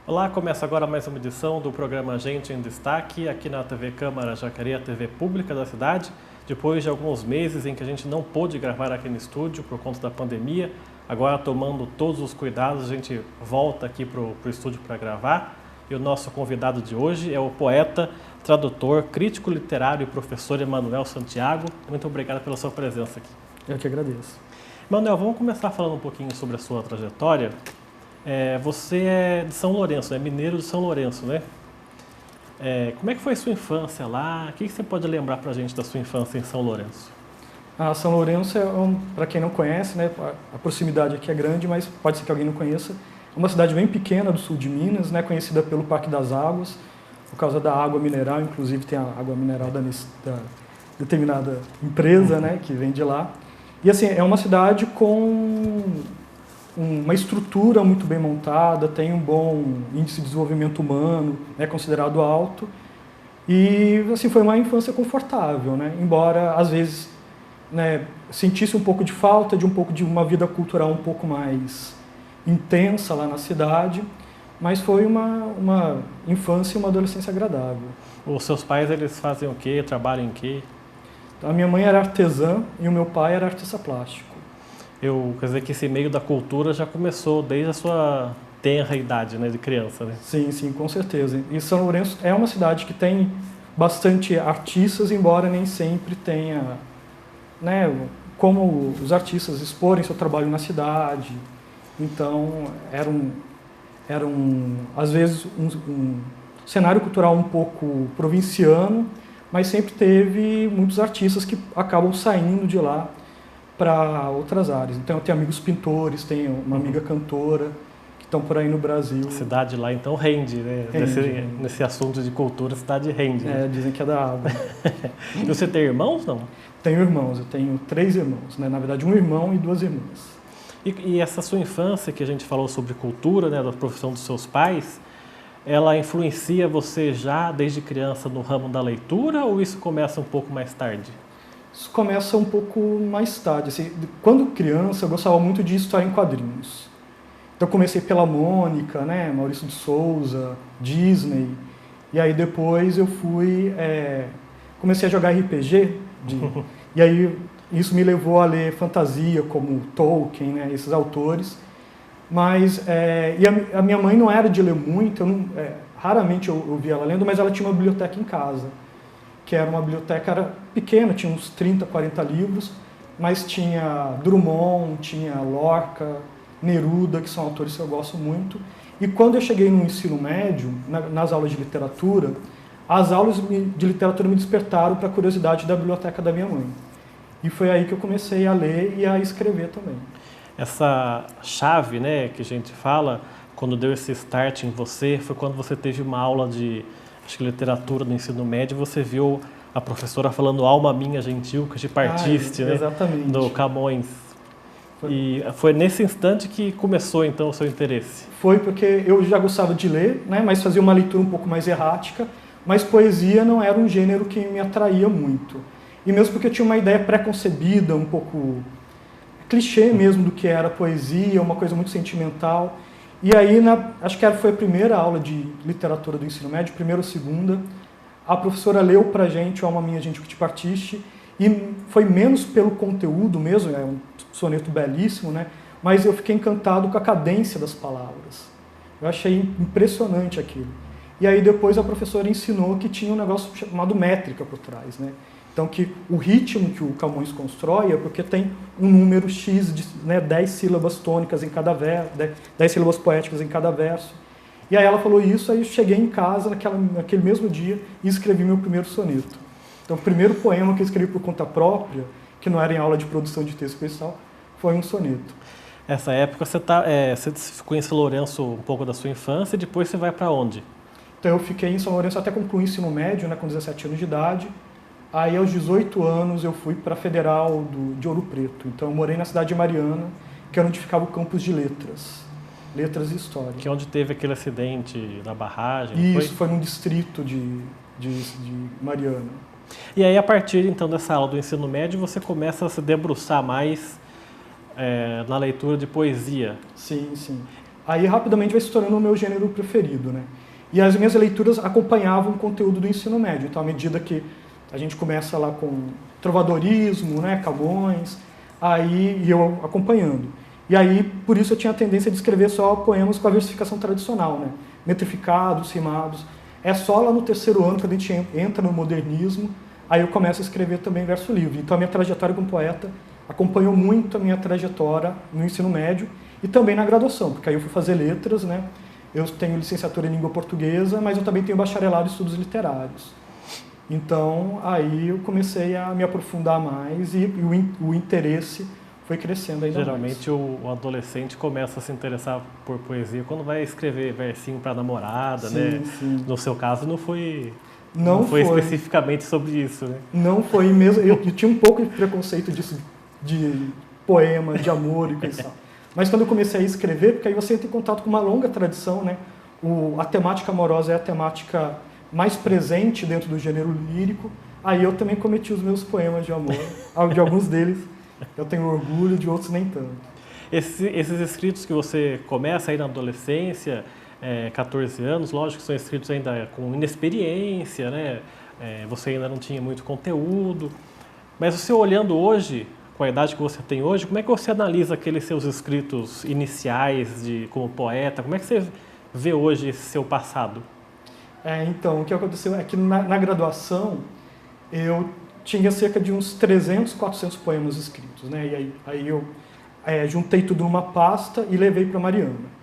Olá, começa agora mais uma edição do programa Gente em Destaque, aqui na TV Câmara Jacareí, a TV pública da cidade. Depois de alguns meses em que a gente não pôde gravar aqui no estúdio por conta da pandemia, agora tomando todos os cuidados, a gente volta aqui para o estúdio para gravar. E o nosso convidado de hoje é o poeta, tradutor, crítico literário e professor Emanuel Santiago. Muito obrigado pela sua presença aqui. Eu que agradeço. Emanuel, vamos começar falando um pouquinho sobre a sua trajetória. Você é de São Lourenço, é mineiro de São Lourenço, né? Como é que foi a sua infância lá? O que você pode lembrar para a gente da sua infância em São Lourenço? São Lourenço, para quem não conhece, né, a proximidade aqui é grande, mas pode ser que alguém não conheça. É uma cidade bem pequena do sul de Minas, né, conhecida pelo Parque das Águas, por causa da água mineral, inclusive tem a água mineral da determinada empresa, né, que vem de lá. E assim, é uma cidade com uma estrutura muito bem montada, tem um bom índice de desenvolvimento humano, é considerado alto, e assim, foi uma infância confortável, né? Embora às vezes, né, sentisse um pouco de falta de uma vida cultural um pouco mais intensa lá na cidade, mas foi uma infância e uma adolescência agradável. Os seus pais, eles fazem o quê? Trabalham em quê? A minha mãe era artesã e o meu pai era artista plástico. Quer dizer que esse meio da cultura já começou desde a sua tenra idade, né, de criança, né? Sim, sim, com certeza. E São Lourenço é uma cidade que tem bastante artistas, embora nem sempre tenha, né, como os artistas exporem seu trabalho na cidade. Então, era às vezes, um cenário cultural um pouco provinciano, mas sempre teve muitos artistas que acabam saindo de lá para outras áreas. Então eu tenho amigos pintores, tenho uma amiga cantora que estão por aí no Brasil. A cidade lá então rende, né? Nesse assunto de cultura, a cidade rende. Né? Dizem que é da água. E você tem irmãos, não? Tenho irmãos, eu tenho 3 irmãos, né? Na verdade um irmão e 2 irmãs. E essa sua infância que a gente falou sobre cultura, né, da profissão dos seus pais, ela influencia você já desde criança no ramo da leitura ou isso começa um pouco mais tarde? Isso começa um pouco mais tarde. Assim, quando criança, eu gostava muito de história em quadrinhos. Então, eu comecei pela Mônica, né, Maurício de Souza, Disney. E aí, depois, eu comecei a jogar RPG. E aí, isso me levou a ler fantasia, como Tolkien, né, esses autores. Mas, a minha mãe não era de ler muito, raramente eu via ela lendo, mas ela tinha uma biblioteca em casa, que era uma biblioteca pequena, tinha uns 30, 40 livros, mas tinha Drummond, tinha Lorca, Neruda, que são autores que eu gosto muito. E quando eu cheguei no ensino médio, nas aulas de literatura, as aulas de literatura me despertaram para a curiosidade da biblioteca da minha mãe. E foi aí que eu comecei a ler e a escrever também. Essa chave, né, que a gente fala, quando deu esse start em você, foi quando você teve uma aula de literatura no ensino médio, você viu a professora falando alma minha gentil, que te partiste, né? Exatamente. Do Camões. E foi nesse instante que começou, então, o seu interesse? Foi porque eu já gostava de ler, né? Mas fazia uma leitura um pouco mais errática, mas poesia não era um gênero que me atraía muito. E mesmo porque eu tinha uma ideia pré-concebida, um pouco clichê mesmo do que era poesia, uma coisa muito sentimental. E aí, acho que foi a primeira aula de literatura do ensino médio, primeira ou segunda, a professora leu pra gente Alma Minha Gentil que te partiste, e foi menos pelo conteúdo mesmo, é um soneto belíssimo, né? Mas eu fiquei encantado com a cadência das palavras. Eu achei impressionante aquilo. E aí depois a professora ensinou que tinha um negócio chamado métrica por trás, né? Então, que o ritmo que o Camões constrói é porque tem um número X de 10 sílabas tônicas em cada verso, 10 sílabas poéticas em cada verso. E aí ela falou isso, aí eu cheguei em casa naquele mesmo dia e escrevi meu primeiro soneto. Então, o primeiro poema que eu escrevi por conta própria, que não era em aula de produção de texto e tal, foi um soneto. Essa época você ficou em São Lourenço um pouco da sua infância e depois você vai para onde? Então, eu fiquei em São Lourenço até concluir o ensino médio, né, com 17 anos de idade. Aí, aos 18 anos, eu fui para a Federal de Ouro Preto. Então, eu morei na cidade de Mariana que era onde ficava o campus de letras e história. Que é onde teve aquele acidente na barragem? Isso, foi num distrito de Mariana. E aí, a partir então dessa aula do ensino médio, você começa a se debruçar mais na leitura de poesia. Sim, sim. Aí rapidamente vai se tornando o meu gênero preferido, né? E as minhas leituras acompanhavam o conteúdo do ensino médio. Então, à medida que a gente começa lá com trovadorismo, né, Camões, aí eu acompanhando. E aí, por isso eu tinha a tendência de escrever só poemas com a versificação tradicional, né? Metrificados, rimados. É só lá no terceiro ano, quando a gente entra no modernismo, aí eu começo a escrever também verso livre. Então, a minha trajetória como poeta acompanhou muito a minha trajetória no ensino médio e também na graduação, porque aí eu fui fazer letras, né? Eu tenho licenciatura em língua portuguesa, mas eu também tenho bacharelado em estudos literários. Então, aí eu comecei a me aprofundar mais e o interesse foi crescendo ainda Geralmente mais. o adolescente começa a se interessar por poesia quando vai escrever versinho para namorada, Sim, né? sim. No seu caso não foi Foi especificamente sobre isso, né? Não foi mesmo. Eu tinha um pouco de preconceito disso, de poema, de amor e coisa e tal. Mas quando eu comecei a escrever, porque aí você entra em contato com uma longa tradição, né? A temática amorosa é a temática mais presente dentro do gênero lírico. Aí eu também cometi os meus poemas de amor. De alguns deles eu tenho orgulho, de outros nem tanto. Esses escritos que você começa aí na adolescência, 14 anos, lógico que são escritos ainda com inexperiência, né? Você ainda não tinha muito conteúdo. Mas você olhando hoje, com a idade que você tem hoje, como é que você analisa aqueles seus escritos iniciais como poeta? Como é que você vê hoje esse seu passado? Então, o que aconteceu é que na graduação eu tinha cerca de uns 300, 400 poemas escritos, né? E aí eu juntei tudo numa pasta e levei para Mariana.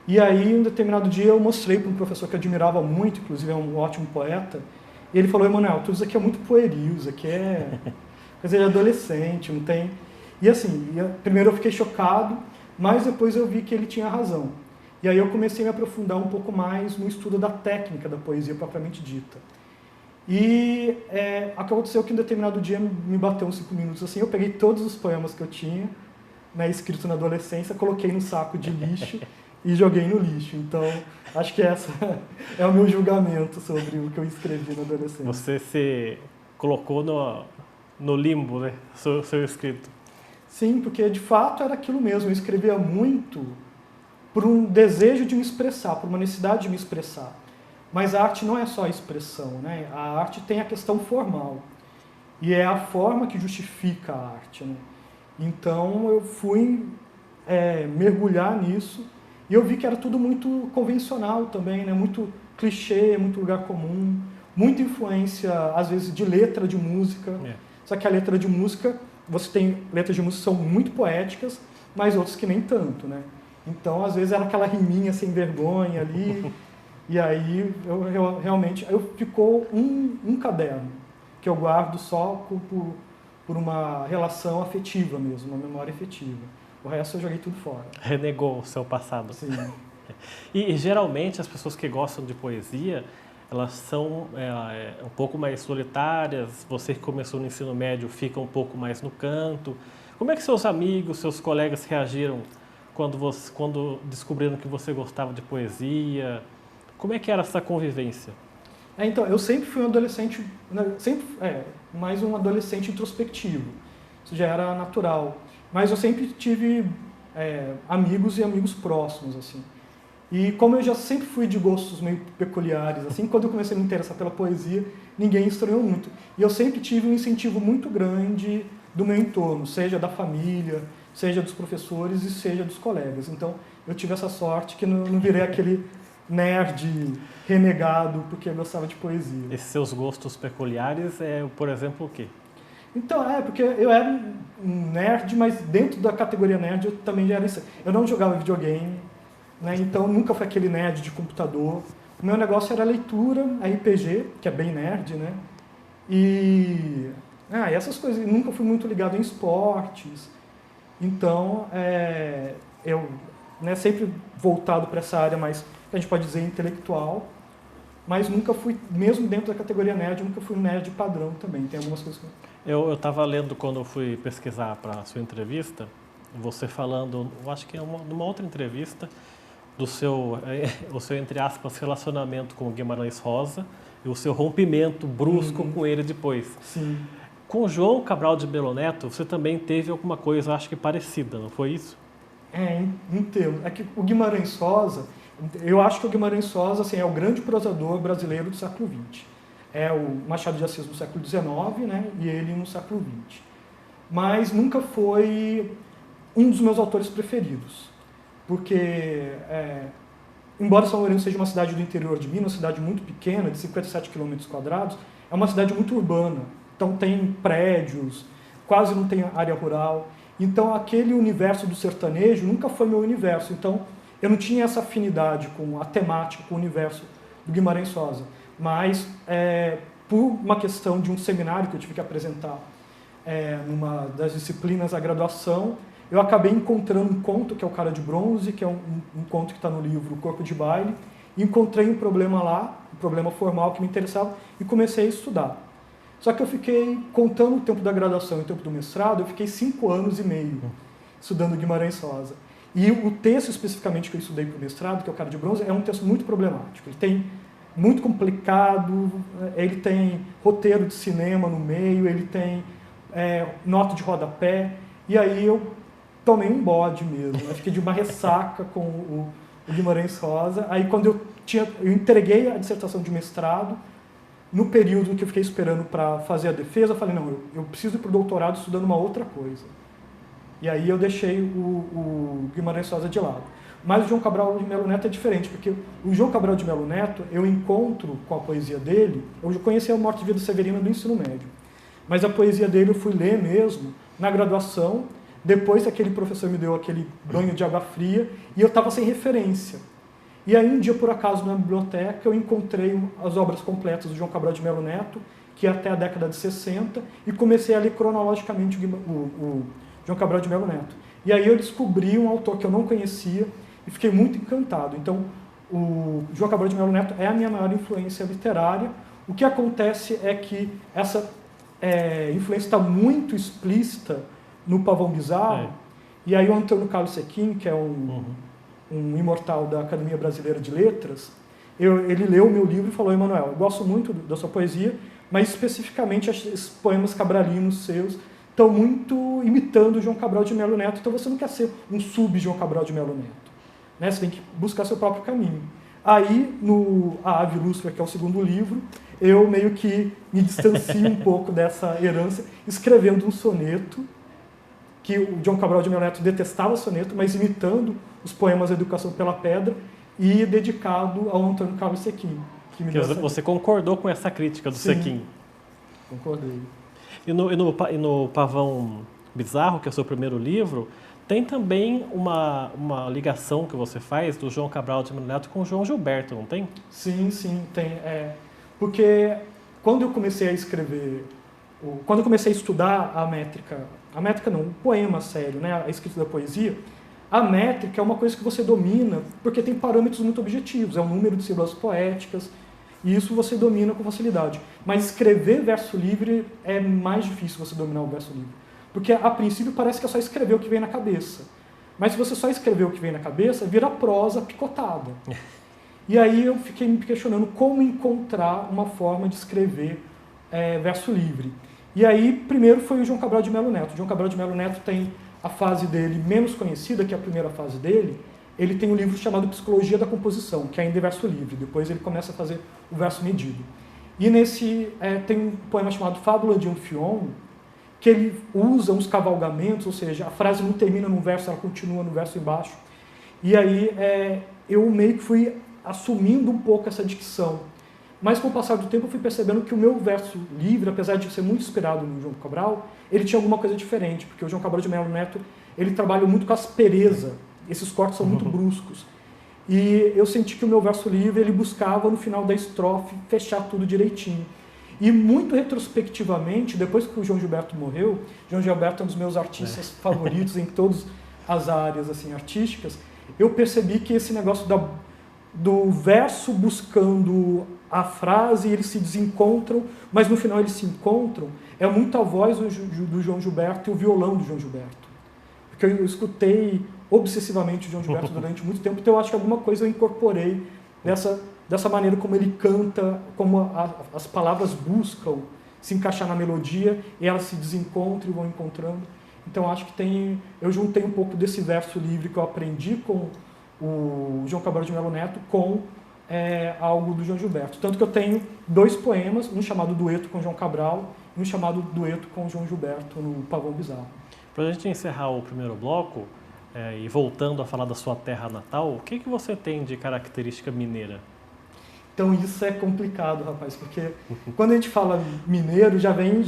E aí, um determinado dia, eu mostrei para um professor que eu admirava muito, inclusive é um ótimo poeta, e ele falou: Emanuel, tudo isso aqui é muito pueril, isso aqui é coisa de adolescente, não tem... E assim, primeiro eu fiquei chocado, mas depois eu vi que ele tinha razão. E aí eu comecei a me aprofundar um pouco mais no estudo da técnica da poesia propriamente dita. E aconteceu que um determinado dia me bateu uns 5 minutos assim, eu peguei todos os poemas que eu tinha, né, escrito na adolescência, coloquei no saco de lixo e joguei no lixo. Então, acho que essa é o meu julgamento sobre o que eu escrevi na adolescência. Você se colocou no limbo, né, seu escrito. Sim, porque de fato era aquilo mesmo, eu escrevia muito por um desejo de me expressar, por uma necessidade de me expressar. Mas a arte não é só a expressão, né? A arte tem a questão formal. E é a forma que justifica a arte, né? Então eu fui mergulhar nisso e eu vi que era tudo muito convencional também, né? Muito clichê, muito lugar comum, muita influência, às vezes, de letra de música. Só que a letra de música, você tem letras de música que são muito poéticas, mas outras que nem tanto, né? Então, às vezes, era aquela riminha sem vergonha ali. E aí, realmente, ficou um caderno que eu guardo só por uma relação afetiva mesmo, uma memória afetiva. O resto eu joguei tudo fora. Renegou o seu passado. Sim. E geralmente as pessoas que gostam de poesia, elas são um pouco mais solitárias. Você que começou no ensino médio fica um pouco mais no canto. Como é que seus amigos, seus colegas reagiram quando descobriram que você gostava de poesia? Como é que era essa convivência? Então, eu sempre fui um adolescente, mais um adolescente introspectivo. Isso já era natural. Mas eu sempre tive amigos e amigos próximos, assim. E como eu já sempre fui de gostos meio peculiares, assim, quando eu comecei a me interessar pela poesia, ninguém estranhou muito. E eu sempre tive um incentivo muito grande do meu entorno, seja da família, seja dos professores e seja dos colegas. Então, eu tive essa sorte que não virei aquele nerd renegado porque eu gostava de poesia. Esses seus gostos peculiares por exemplo, o quê? Então, porque eu era um nerd, mas dentro da categoria nerd eu também já era isso. Eu não jogava videogame, né? Então nunca foi aquele nerd de computador. O meu negócio era leitura, RPG, que é bem nerd, né? E essas coisas. Nunca fui muito ligado em esportes. Então, eu sempre voltado para essa área mais, que a gente pode dizer, intelectual, mas nunca fui, mesmo dentro da categoria nerd, nunca fui um nerd padrão também. Tem algumas coisas que... Eu estava lendo quando eu fui pesquisar para a sua entrevista, você falando, eu acho que é numa outra entrevista, do o seu, entre aspas, relacionamento com o Guimarães Rosa e o seu rompimento brusco com ele depois. Sim. Com o João Cabral de Melo Neto, você também teve alguma coisa, acho que parecida, não foi isso? Em termos. É que o Guimarães Rosa, eu acho que o Guimarães Rosa assim, é o grande prosador brasileiro do século XX. É o Machado de Assis no século XIX, né, e ele no século XX. Mas nunca foi um dos meus autores preferidos. Porque, embora São Lourenço seja uma cidade do interior de Minas, uma cidade muito pequena, de 57 km², é uma cidade muito urbana. Então tem prédios, quase não tem área rural. Então aquele universo do sertanejo nunca foi meu universo. Então eu não tinha essa afinidade com a temática, com o universo do Guimarães Rosa. Mas por uma questão de um seminário que eu tive que apresentar numa das disciplinas da graduação, eu acabei encontrando um conto que é o Cara de Bronze, que é um conto que está no livro Corpo de Baile, e encontrei um problema lá, um problema formal que me interessava, e comecei a estudar. Só que eu fiquei, contando o tempo da graduação e o tempo do mestrado, eu fiquei 5 anos e meio estudando Guimarães Rosa. E o texto especificamente que eu estudei para o mestrado, que é o Cara de Bronze, é um texto muito problemático. Ele tem muito complicado, ele tem roteiro de cinema no meio, ele tem nota de rodapé, e aí eu tomei um bode mesmo, eu fiquei de uma ressaca com o Guimarães Rosa. Aí quando eu entreguei a dissertação de mestrado, no período que eu fiquei esperando para fazer a defesa, eu falei, não, eu preciso ir para o doutorado estudando uma outra coisa. E aí eu deixei o Guimarães Rosa de lado. Mas o João Cabral de Melo Neto é diferente, porque o João Cabral de Melo Neto, eu encontro com a poesia dele, eu já conheci a Morte de Vida Severina do ensino médio, mas a poesia dele eu fui ler mesmo na graduação, depois que aquele professor me deu aquele banho de água fria, e eu estava sem referência. E aí um dia, por acaso, na biblioteca, eu encontrei as obras completas do João Cabral de Melo Neto, que é até a década de 60, e comecei a ler cronologicamente o João Cabral de Melo Neto. E aí eu descobri um autor que eu não conhecia e fiquei muito encantado. Então, o João Cabral de Melo Neto é a minha maior influência literária. O que acontece é que essa influência está muito explícita no Pavão Bizarro, e aí o Antônio Carlos Sequin, que é um imortal da Academia Brasileira de Letras, ele leu o meu livro e falou, Emanuel, eu gosto muito da sua poesia, mas especificamente esses poemas cabralinos seus estão muito imitando o João Cabral de Melo Neto, então você não quer ser um sub-João Cabral de Melo Neto, né? Você tem que buscar seu próprio caminho. Aí, no A Ave Ilustra, que é o segundo livro, eu meio que me distancio um pouco dessa herança, escrevendo um soneto, que o João Cabral de Melo Neto detestava soneto, mas imitando os poemas Educação pela Pedra, e dedicado ao Antônio Carlos Sequin. Você concordou com essa crítica do Sequin? Concordei. E no Pavão Bizarro, que é o seu primeiro livro, tem também uma ligação que você faz do João Cabral de Melo Neto com o João Gilberto, não tem? Sim, tem. Porque quando eu comecei a escrever, quando eu comecei a estudar a métrica não, o poema sério, né, a escrita da poesia, a métrica é uma coisa que você domina porque tem parâmetros muito objetivos, é um número de sílabas poéticas, e isso você domina com facilidade. Mas escrever verso livre é mais difícil você dominar o verso livre. Porque a princípio parece que é só escrever o que vem na cabeça. Mas se você só escrever o que vem na cabeça, vira prosa picotada. E aí eu fiquei me questionando como encontrar uma forma de escrever verso livre. E aí, primeiro foi o João Cabral de Melo Neto. O João Cabral de Melo Neto tem a fase dele menos conhecida, que é a primeira fase dele. Ele tem um livro chamado Psicologia da Composição, que ainda é verso livre. Depois ele começa a fazer o verso medido. E nesse tem um poema chamado Fábula de Anfion, que ele usa uns cavalgamentos, ou seja, a frase não termina num verso, ela continua no verso embaixo. E aí eu meio que fui assumindo um pouco essa dicção. Mas com o passar do tempo eu fui percebendo que o meu verso livre, apesar de ser muito inspirado no João Cabral, ele tinha alguma coisa diferente, porque o João Cabral de Melo Neto, ele trabalha muito com aspereza, esses cortes são muito bruscos. E eu senti que o meu verso livre, ele buscava no final da estrofe fechar tudo direitinho. E muito retrospectivamente, depois que o João Gilberto morreu, João Gilberto é um dos meus artistas favoritos em todas as áreas assim, artísticas, eu percebi que esse negócio do verso buscando a frase, eles se desencontram, mas no final eles se encontram, é muito a voz do João Gilberto e o violão do João Gilberto. porque eu escutei obsessivamente o João Gilberto durante muito tempo, então eu acho que alguma coisa eu incorporei dessa maneira como ele canta, como as palavras buscam se encaixar na melodia e elas se desencontram e vão encontrando. Então acho que eu juntei um pouco desse verso livre que eu aprendi com o João Cabral de Melo Neto com algo do João Gilberto. Tanto que eu tenho 2 poemas, um chamado Dueto com João Cabral e um chamado Dueto com João Gilberto no Pavão Bizarro. Para a gente encerrar o primeiro bloco, e voltando a falar da sua terra natal, o que você tem de característica mineira? Então isso é complicado, rapaz, porque quando a gente fala mineiro, já vem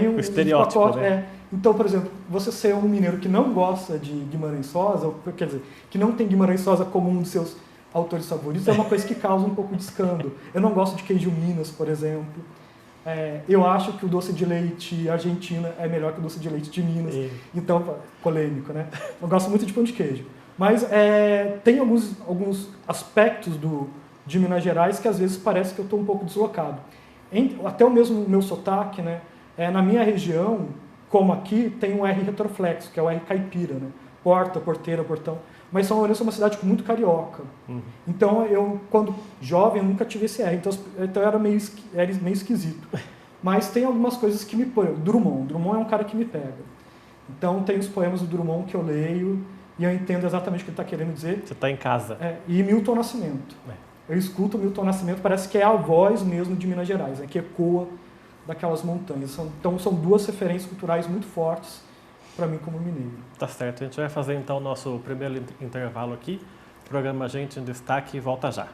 o estereótipo, pacote, né? Então, por exemplo, você ser um mineiro que não gosta de Guimarães Rosa, quer dizer, que não tem Guimarães Rosa como um dos seus autores favoritos, é uma coisa que causa um pouco de escândalo. Eu não gosto de queijo Minas, por exemplo. Eu acho que o doce de leite argentino é melhor que o doce de leite de Minas. Então, polêmico, né? Eu gosto muito de pão de queijo. Mas tem alguns aspectos de Minas Gerais que às vezes parece que eu estou um pouco deslocado. Até o mesmo meu sotaque, né? Na minha região, como aqui, tem um R retroflexo, que é o R caipira, né? Porta, porteira, portão. Mas São Lourenço é uma cidade muito carioca. Então, quando jovem, eu nunca tive esse R. Então era meio esquisito. Mas tem algumas coisas que me põem. Drummond é um cara que me pega. Então, tem os poemas do Drummond que eu leio e eu entendo exatamente o que ele está querendo dizer. Você está em casa. E Milton Nascimento. Eu escuto o Milton Nascimento, parece que é a voz mesmo de Minas Gerais, que ecoa daquelas montanhas. Então, são 2 referências culturais muito fortes para mim como mineiro. Tá certo. A gente vai fazer então o nosso primeiro intervalo aqui. O programa Gente em Destaque volta já.